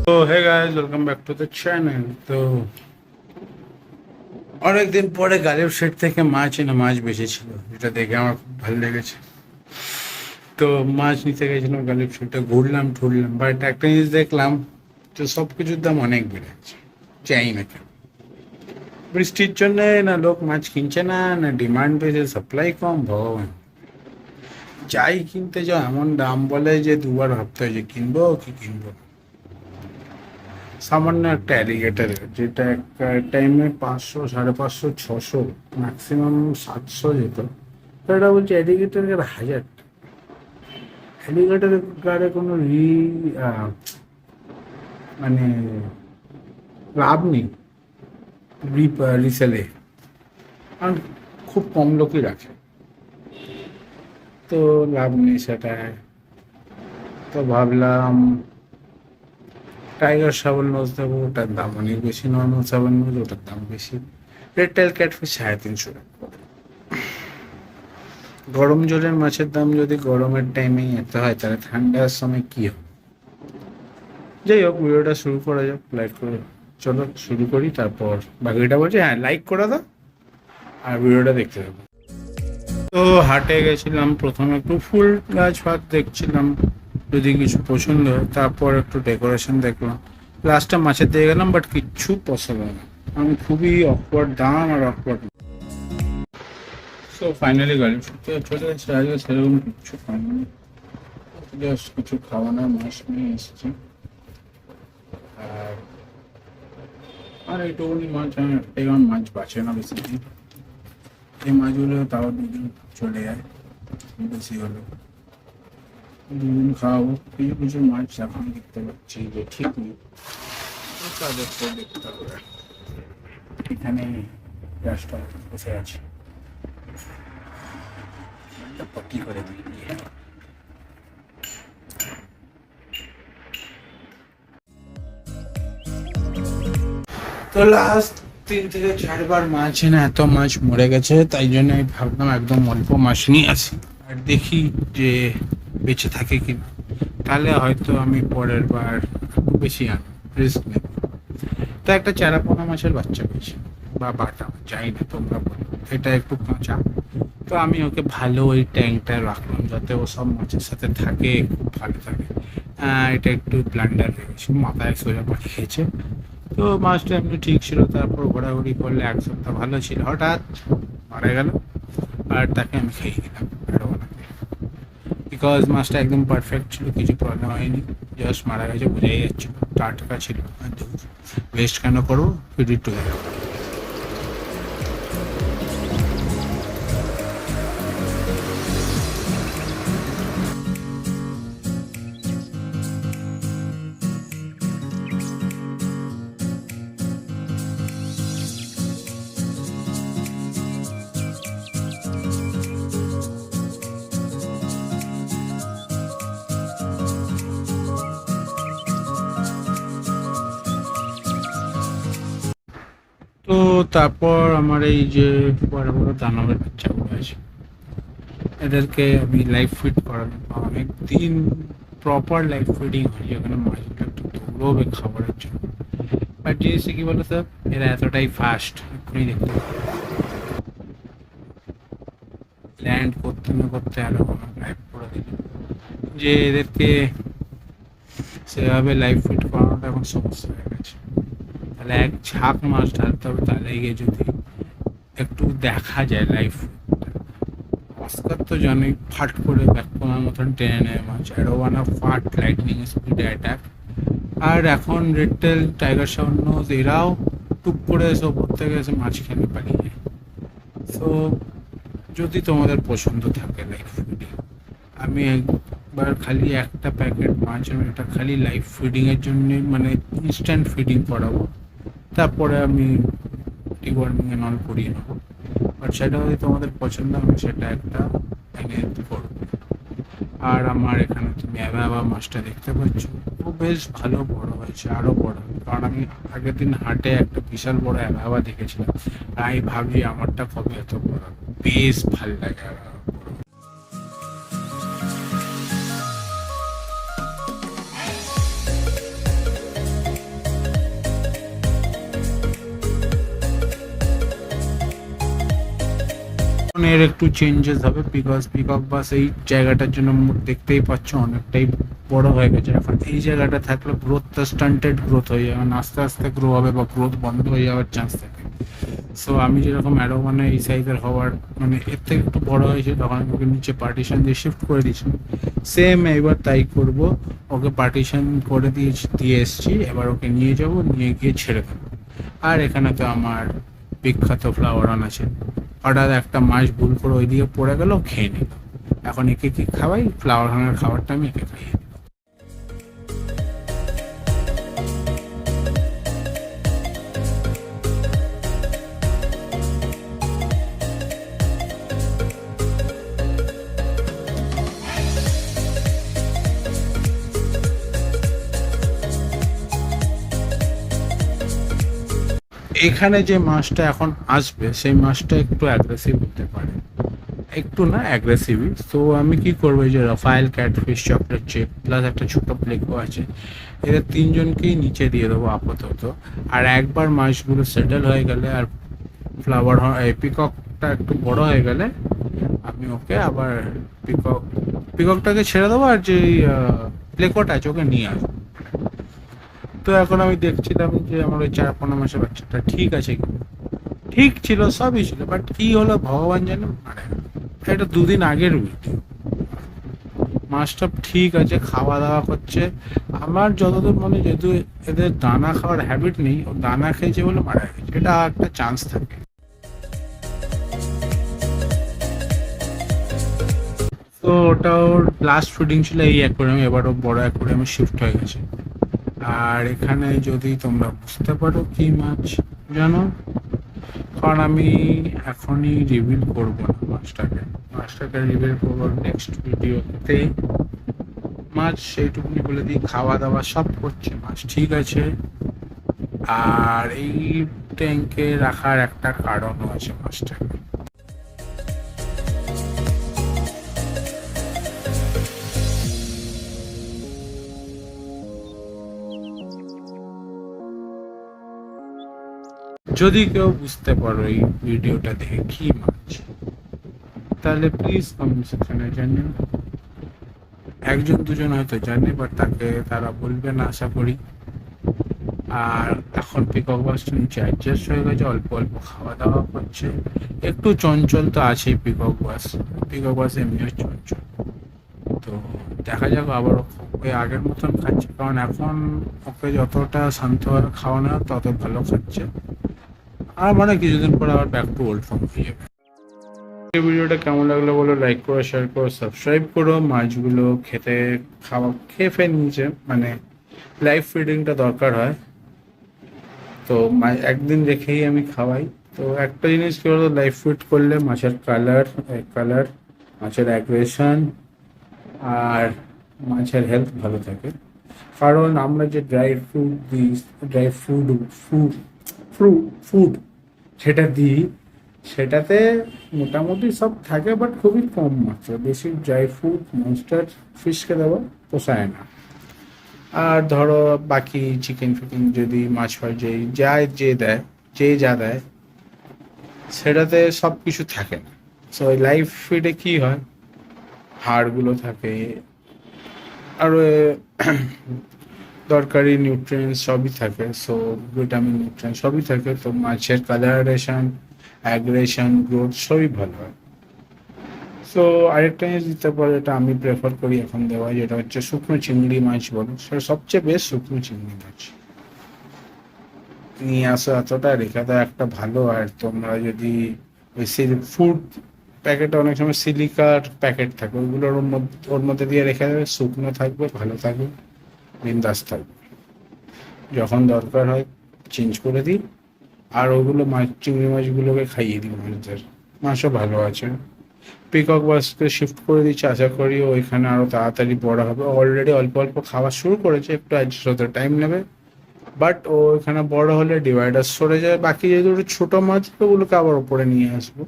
তো hey guys, welcome back to the channel. তো অনেকদিন পরে গালিব শেড থেকে মাছ এনে মাছ বেঁচেছিল, যেটা দেখে আমার খুব ভালো লেগেছে। তো মাছ নিতে গেছিলাম গালিব শেডে, ঘুরলাম ঠুরলাম, বাট একটা জিনিস দেখলাম, তো সব কিছুর দাম অনেক বেড়ে গেছে। চাই না কেন, বৃষ্টির জন্য না লোক মাছ কিনছে না, না ডিমান্ড বেশি সাপ্লাই কম, ভগবান। যাই কিনতে যাও এমন দাম বলে যে দুবার ভাবতে হয় যে কিনবো কি কিনবো না। সামান্য একটা অ্যালিগেটর, যেটা একটা টাইমে 500, 550, 600, ম্যাক্সিমাম 700 যেত, তো এটা বলছে অ্যালিগেটরের 1000। অ্যালিগেটরের গাড়ে কোনো মানে লাভ নেই রিসেলে, কারণ খুব কম লোকই রাখে, তো লাভ নেই সেটায়। তো ভাবলাম টাইগার শাবল নোজ দেবো, ওটার দাম অনেক বেশি। নর্মাল শাবল নোজ, ওটার দাম বেশি। রেড টেল ক্যাটফিশ 350 টাকা। গরম জলের মাছের দাম যদি গরমের টাইমেই এত হয়, তাহলে ঠান্ডার সময় কি হবে? যাই হোক, ভিডিওটা শুরু করা যাক। লাইক করে চলো শুরু করি, তারপর বাকিটা বলছি। হ্যাঁ, লাইক করে দাও আর ভিডিওটা দেখতে থাকো। তো হাটে গেছিলাম, প্রথমে একটু ফুল গাছ ফাছ দেখছিলাম, যদি কিছু পছন্দ হয়। তারপর একটু ডেকোরেশন দেখলাম, লাস্টে মাছের দিয়ে গেলাম, বাট কিচ্ছু পছন্দ না। আমি খুবই অকওয়ার্ড দাম আর অকওয়ার্ড। সো ফাইনালি গাড়ি ছুটতে চলে এসেছে। আজকে সেরকম কিচ্ছু খাইনি, জাস্ট কিছু খাওয়ানোর মাছ নিয়ে এসেছি। আর আর এইটুকুনি মাছ, আমি একটাই, আমার মাছ বাঁচে না বেশি দিন। এই মাছগুলো তাও দুদিন চলে যায়, বেশি হলো দুদিন খাওয়াবো। কিছু কিছু মাছ এখন দেখতে পাচ্ছি যে ঠিক নেই, তাদের তো দেখতে হবে। এখানে গ্যাসটা বসে আছে, পটি করে দিয়ে। তো লাস্ট 3 থেকে 4 বার মাছ এনে এত মাছ মরে গেছে, তাই জন্য আমি ভাবলাম একদম অল্প মাছ নিয়ে আসি, আর দেখি যে বেঁচে থাকে কি না। তাহলে হয়তো আমি পরের বার একটু বেশি আনি, রিস্ক নেব। তো একটা চারাপোনা মাছের বাচ্চা পেয়েছি, বা বাটা যাই না তোমরা বলো, এটা একটু কাঁচা। তো আমি ওকে ভালো ওই ট্যাঙ্কটা রাখলাম, যাতে ও সব মাছের সাথে থাকে, খুব ভালো থাকে। এটা একটু ব্লান্ডার হয়ে গেছে, মাথায় সোজা পাঠিয়ে খেয়েছে। তো মাছটা এমনি ঠিক ছিল, তারপর ঘোরাঘুরি করলে 1 সপ্তাহ ভালো ছিল, হঠাৎ মারা গেল। আর তাকে আমি খেয়ে দিলাম বিকজ মাছটা একদম পারফেক্ট ছিল, কিছু প্রবলেম হয়নি। জাস্ট মারা গেছে, বোঝাই যাচ্ছিল, টাটকা ছিল। ওয়েস্ট কেন করবো, ফিড ইট টু দ্য। তো তারপর আমার এই যে বড় বড় দানবের বাচ্চাগুলো আছে, এদেরকে আমি লাইফ ফিড করানো, অনেক দিন প্রপার লাইফ ফিডিং হয়, যেখানে মাছগুলো একটু দৌড়বে খাবারের জন্য। বাট জিনিসটা কি বলো তো, এরা এতটাই ফাস্ট, এক্ষুনি দেখতে ল্যান্ড করতে না করতে আরো লাইফ করে দিল, যে এদেরকে সেভাবে লাইফ ফিড করানোটা এখন সমস্যা হয়ে গেছে। তাহলে এক ঝাঁক মাছ ঢালতে হবে, তাহলে গিয়ে যদি একটু দেখা যায় লাইফ। অস্কার তো জানি ফাট করে ব্যাককোনার মতন টেনে নেয় মাছ, অ্যারোওয়ানা ফাট লাইটনিং স্পিডে অ্যাটাক। আর এখন রেড টেল, টাইগার শাবল নোজ, এরাও টুক করে এসে ওপর থেকে এসে মাছ খেতে পালিয়ে যায়। সো যদি তোমাদের পছন্দ থাকে লাইফ ফিডিং, আমি একবার খালি একটা প্যাকেট মাছ, আমি এটা খালি লাইফ ফিডিংয়ের জন্য, মানে ইনস্ট্যান্ট ফিডিং করাবো। তারপরে আমি ডিওয়ার্মিং অল করিয়ে নেবো। বাট সেটা যদি তোমাদের পছন্দ, আমি সেটা একটা এনে করবো। আর আমার এখানে তুমি অ্যাভাবা মাছটা দেখতে পাচ্ছ, ও বেশ ভালো বড় হয়েছে, আরও বড় হবে। কারণ আমি আগের দিন হাটে একটা বিশাল বড় অ্যাভাবা দেখেছিলাম, আর আমি ভাবছি আমারটা কবে এত বড় হবে। বেশ ভালো লাগে অ্যাভাবা। এর একটু চেঞ্জেস হবে, বিকজ পিকক বাস এই জায়গাটার জন্য দেখতেই পাচ্ছ অনেকটাই বড় হয়ে গেছে। এখন এই জায়গাটা থাকলে গ্রোথটা স্টান্টেড গ্রোথ হয়ে যাবে, আস্তে আস্তে গ্রো হবে বা গ্রোথ বন্ধ হয়ে যাওয়ার চান্স থাকে। সো আমি যেরকম অ্যারো মানে এই সাইজের হওয়ার মানে এর থেকে একটু বড় হয়েছে, তখন আমি ওকে নিচে পার্টিশন দিয়ে শিফট করে দিয়েছি। সেম এবার তাই করব, ওকে পার্টিশন করে দিয়ে এসছি, এবার ওকে নিয়ে যাব, নিয়ে গিয়ে ছেড়ে দেবো। আর এখানে তো আমার বিখ্যাত ফ্লাওয়ার অন আছে, হঠাৎ একটা মাছ ভুল করে ওইদিকে পড়ে গেল, খেয়ে নিল। এখন একে কি খাওয়াই, ফ্লাওয়ার অনের খাবারটা আমি একে খাইয়ে দিই। এখানে যে মাছটা এখন আসবে সেই মাছটা একটু অ্যাগ্রেসিভ হতে পারে, একটু না অ্যাগ্রেসিভই। তো আমি কি করবো, এই যে Raphael catfish chocolate chip plus একটা ছোটো প্লেকো আছে, এদের তিনজনকেই নিচে দিয়ে দেবো আপাতত। আর একবার মাছগুলো সেটেল হয়ে গেলে আর ফ্লাওয়ার পিককটা একটু বড় হয়ে গেলে আমি ওকে আবার পিককটাকে ছেড়ে দেবো, আর যে প্লেকোটা আছে ওকে নিয়ে আসবো। তো এখন আমি দেখছিলাম যে আমার ওই 4-5 মাসের বাচ্চাটা ঠিক আছে কিনা, ঠিক ছিল, সবই ছিল, বাট কি হলো ভগবান জানে। মানে এটা 2 দিন আগের ভিডিও, মাছটা ঠিক আছে, খাওয়া দাওয়া করছে। আমার যতদূর মনে, যেহেতু এদের দানা খাওয়ার হ্যাবিট নেই, ও দানা খেয়েছে বলে মারা গেছে, এটা একটা চান্স থাকে। তো ওটা ওর লাস্ট ফিডিং ছিল এই অ্যাকোয়ারিয়ামে, এবার ও বড় অ্যাকোয়ারিয়ামে শিফট হয়ে গেছে। আর এখানে যদি তোমরা বুঝতে পারো কি মাছ জানো, কারণ আমি এখনই রিভিল করবো না মাছটাকে রিভিল করবো নেক্সট ভিডিওতে। মাছ সেইটুকুনি বলে দিই, খাওয়া দাওয়া সব করছে মাছ, ঠিক আছে। আর এই ট্যাঙ্কে রাখার একটা কারণও আছে মাছটাকে। যদি কেউ বুঝতে পারো এই ভিডিওটা দেখে কি মাছ, তাহলে প্লিজ কমেন্ট সেকশনে জানিও। 1-2 জন হয়তো জানে, বাট তারা বলবে না আশা করি। আর এখন পিকক বাসটা নিচে অ্যাডজাস্ট হয়ে গেছে, অল্প অল্প খাওয়া দাওয়া করছে, একটু চঞ্চল তো আছেই পিকক বাস এমনিও চঞ্চল। তো দেখা যাক আবার ওকে আগের মতন খাচ্ছে, কারণ এখন ওকে যতটা শান্তভাবে খাওয়ানো হয় তত ভালো খাচ্ছে। আর মানে কিছুদিন পর আবার ব্যাক টু ওল্ড ফর্ম হয়ে যাবে। এই ভিডিওটা কেমন লাগলো বলো, লাইক করো, শেয়ার করো, সাবস্ক্রাইব করো। মাছগুলো খেয়ে ফেয়ে নিয়েছে, মানে লাইভ ফিডিংটা দরকার হয়, তো একদিন রেখেই আমি খাওয়াই। তো একটা জিনিস কি বলতো, লাইভ ফিড করলে মাছের কালার, মাছের অ্যাগ্রেশন আর মাছের হেলথ ভালো থাকে। কারণ আমরা যে ড্রাই ফুড সেটা দিই, সেটাতে মোটামুটি সব থাকে, বাট খুবই কম মাত্রা। বেশি ড্রাই ফ্রুট মনস্টার ফিশকে দেওয়া পোষায় না। আর ধরো বাকি চিকেন ফিকেন যদি মাছ হয়, যা দেয় সেটাতে সব কিছু থাকে না। সো ওই লাইভ ফিডে কি হয়, হাড়গুলো থাকে, আরও দরকারি নিউট্রিয়েন্টস সবই থাকে, সো ভিটামিন নিউট্রিয়েন্ট সবই থাকে। তো মাছের অ্যাগ্রেশন, গ্রোথ সবই ভালো হয়। সো আরেকটা জিনিস দিতে পারে, যেটা আমি প্রেফার করি এখন দেওয়া, যেটা হচ্ছে শুকনো চিংড়ি মাছ বলো, সেটা সবচেয়ে বেস্ট। শুকনো চিংড়ি মাছ নিয়ে আসো, এতটা রেখে দাও একটা ভালো। আর তোমরা যদি ওই ফুড প্যাকেটে অনেক সময় সিলিকার প্যাকেট থাকে, ওইগুলোর ওর মধ্যে দিয়ে রেখে দেবে, শুকনো থাকবে, ভালো থাকবে, বিন্দাস থাকবে। যখন দরকার হয় চেঞ্জ করে দিই, আর ওগুলো চিংড়ি মাছগুলোকে খাইয়ে দিই মাছদের। মাছও ভালো আছে। পিকক বাসকে শিফট করে দিচ্ছি, আশা করি ওইখানে আরও তাড়াতাড়ি বড় হবে। অলরেডি অল্প অল্প খাওয়া শুরু করেছে, একটু অ্যাডজাস্ট হতে টাইম নেবে, বাট ও এখানে বড় হলে ডিভাইডার সরে যায়। বাকি যেহেতু ছোটো মাছ, ওগুলোকে আবার ওপরে নিয়ে আসবো,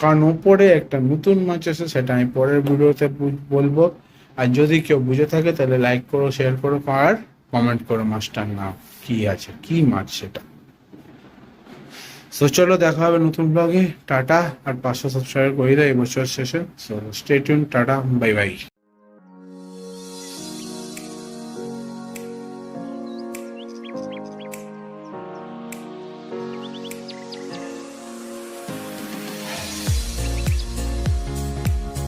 কারণ ওপরে একটা নতুন মাছ আছে, সেটা আমি পরের ভিডিওতে বলবো। আর যদি কেউ বুঝে থাকে তাহলে লাইক করো, শেয়ার করো, আর কমেন্ট করো মাছটার নাম কি আছে, কি মাছ সেটা। সো চলো দেখা হবে নতুন ব্লগে। টাটা। আর 500 সাবস্ক্রাইবার করে দাও এই বছর শেষে। So stay tune. Tata, bye bye.